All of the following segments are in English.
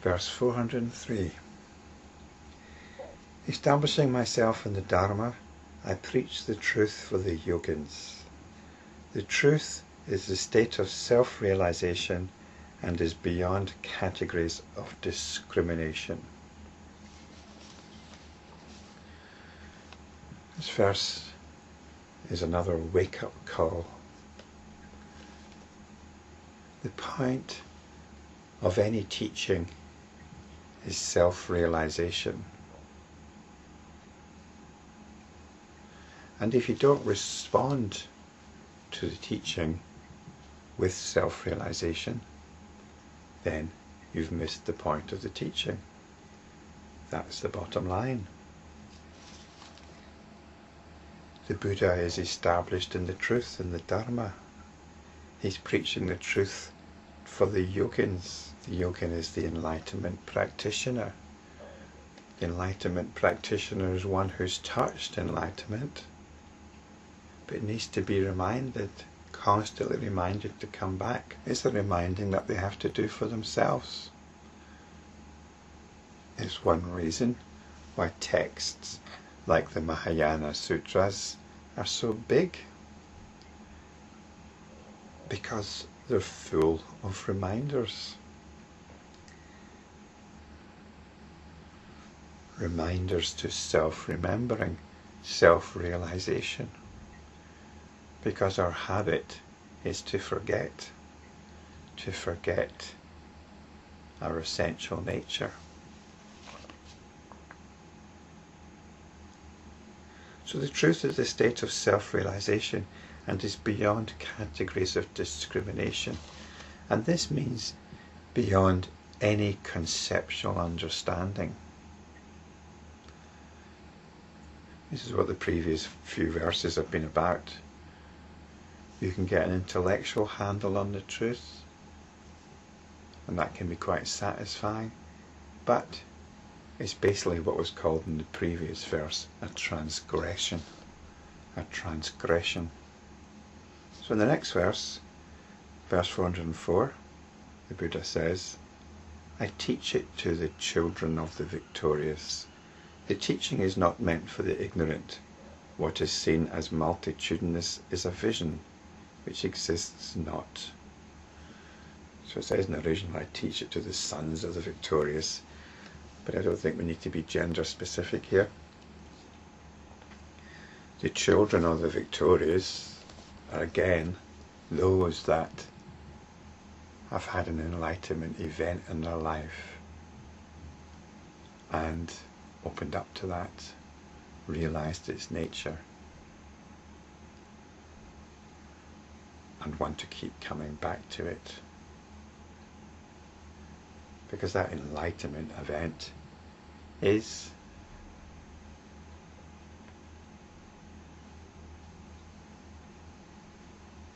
Verse 403. Establishing myself in the Dharma, I preach the truth for the Yogins. The truth is the state of self-realization and is beyond categories of discrimination. This verse is another wake-up call. The point of any teaching is self-realization. And if you don't respond to the teaching with self-realization, then you've missed the point of the teaching. That's the bottom line. The Buddha is established in the truth, in the Dharma. He's preaching the truth for the Yogins. The Yogin is the enlightenment practitioner. The enlightenment practitioner is one who's touched enlightenment, but needs to be reminded, constantly reminded to come back. It's a reminding that they have to do for themselves. It's one reason why texts like the Mahayana Sutras are so big, because they're full of reminders. Reminders to self-remembering, self-realization. Because our habit is to forget our essential nature. So the truth is the state of self-realization and is beyond categories of discrimination. And this means beyond any conceptual understanding. This is what the previous few verses have been about. You can get an intellectual handle on the truth, and that can be quite satisfying, but it's basically what was called in the previous verse a transgression. A transgression. So in the next verse, verse 404, the Buddha says, I teach it to the children of the victorious. The teaching is not meant for the ignorant. What is seen as multitudinous is a vision which exists not. So it says in the original, I teach it to the sons of the victorious, but I don't think we need to be gender specific here. The children of the victorious are again those that have had an enlightenment event in their life and opened up to that, realized its nature, and want to keep coming back to it. Because that enlightenment event is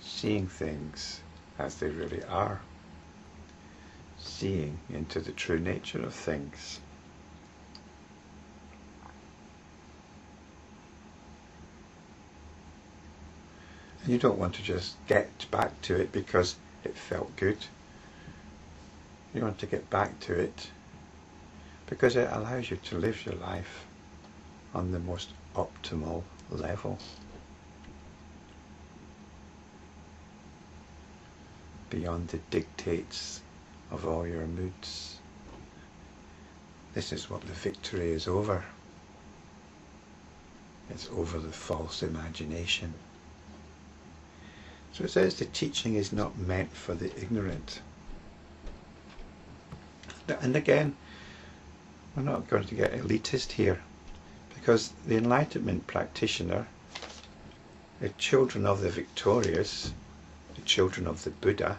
seeing things as they really are, seeing into the true nature of things. And you don't want to just get back to it because it felt good. You want to get back to it because it allows you to live your life on the most optimal level. Beyond the dictates of all your moods. This is what the victory is over. It's over the false imagination. So it says the teaching is not meant for the ignorant. And again, we're not going to get elitist here, because the enlightenment practitioner, the children of the victorious, the children of the Buddha,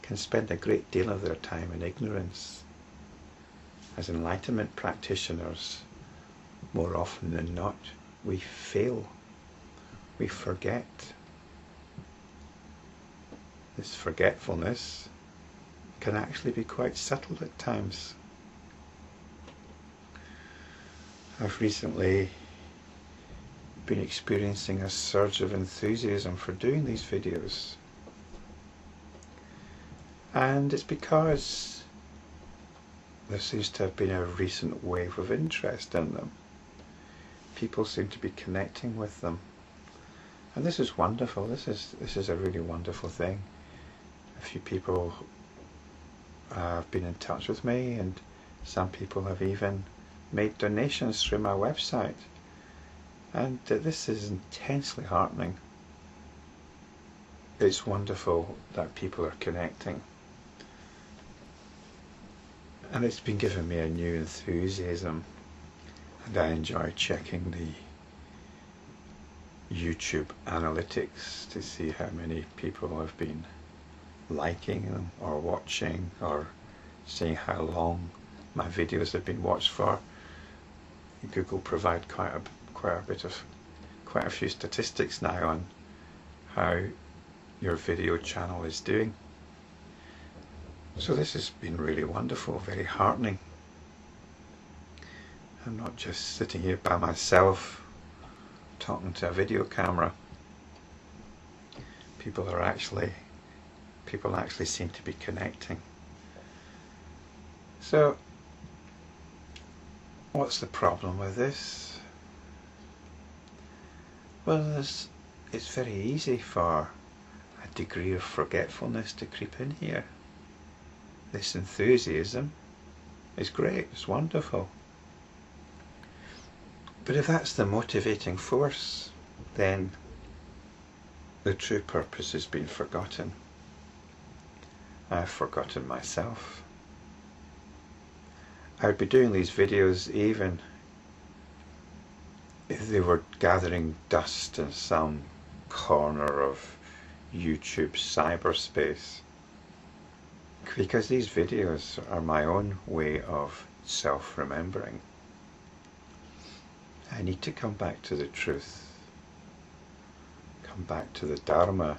can spend a great deal of their time in ignorance. As enlightenment practitioners, more often than not, we fail. We forget. This forgetfulness can actually be quite subtle at times. I've recently been experiencing a surge of enthusiasm for doing these videos. And it's because there seems to have been a recent wave of interest in them. People seem to be connecting with them. And this is wonderful. This is a really wonderful thing. A few people have been in touch with me, and some people have even made donations through my website. And this is intensely heartening. It's wonderful that people are connecting. And it's been giving me a new enthusiasm. And I enjoy checking the YouTube analytics to see how many people have been liking them or watching, or seeing how long my videos have been watched for. Google provide quite a few statistics now on how your video channel is doing. So this has been really wonderful, very heartening. I'm not just sitting here by myself talking to a video camera. People actually seem to be connecting. So what's the problem with this? Well, it's very easy for a degree of forgetfulness to creep in here. This enthusiasm is great, it's wonderful. But if that's the motivating force, then the true purpose has been forgotten. I've forgotten myself. I would be doing these videos even if they were gathering dust in some corner of YouTube cyberspace, because these videos are my own way of self-remembering. I need to come back to the truth, come back to the Dharma,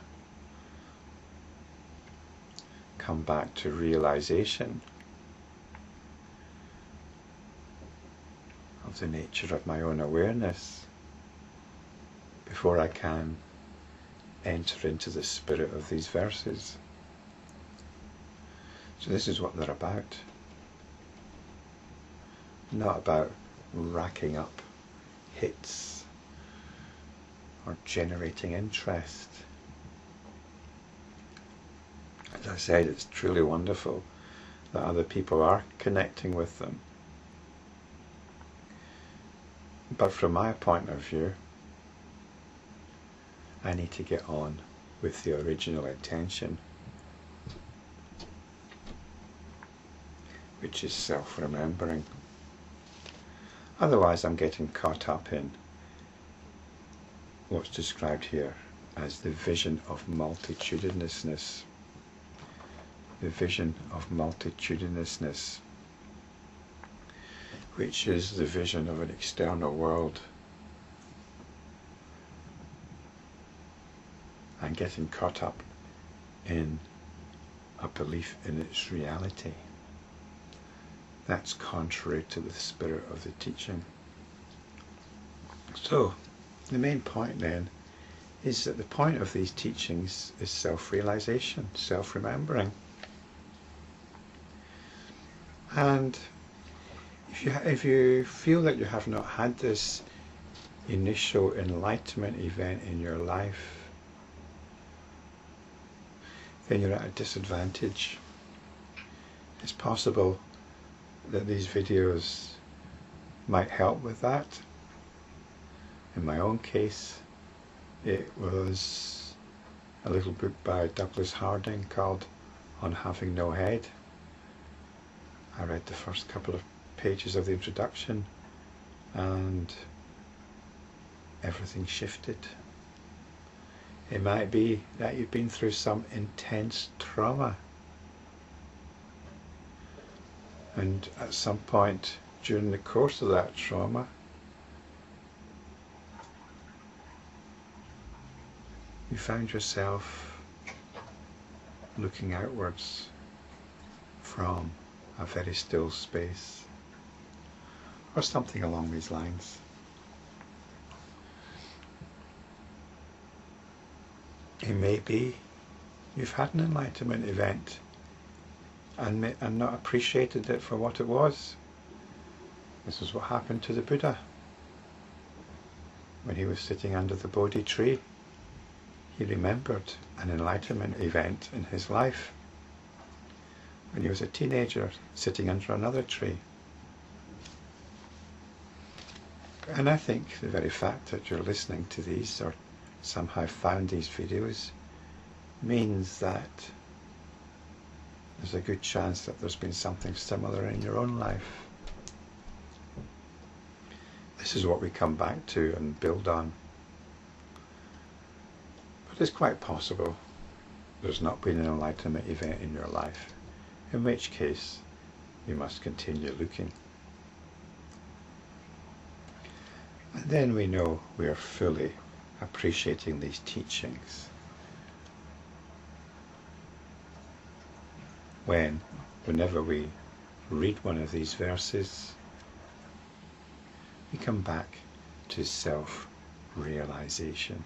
come back to realization of the nature of my own awareness before I can enter into the spirit of these verses. So this is what they're about. Not about racking up hits or generating interest. As I said, it's truly wonderful that other people are connecting with them. But from my point of view, I need to get on with the original intention, which is self-remembering. Otherwise I'm getting caught up in what's described here as the vision of multitudinousness. The vision of multitudinousness, which is the vision of an external world. And getting caught up in a belief in its reality. That's contrary to the spirit of the teaching. So, the main point then is that the point of these teachings is self-realization, self-remembering. And if you feel that you have not had this initial enlightenment event in your life, then you're at a disadvantage. It's possible that these videos might help with that. In my own case, it was a little book by Douglas Harding called On Having No Head. I read the first couple of pages of the introduction and everything shifted. It might be that you've been through some intense trauma, and at some point during the course of that trauma you found yourself looking outwards from a very still space, or something along these lines. It may be you've had an enlightenment event and not appreciated it for what it was. This is what happened to the Buddha. When he was sitting under the Bodhi tree, he remembered an enlightenment event in his life. When he was a teenager, sitting under another tree. And I think the very fact that you're listening to these or somehow found these videos means that there's a good chance that there's been something similar in your own life. This is what we come back to and build on. But it's quite possible there's not been an enlightenment event in your life, in which case you must continue looking. And then we know we are fully appreciating these teachings whenever we read one of these verses, we come back to self-realization.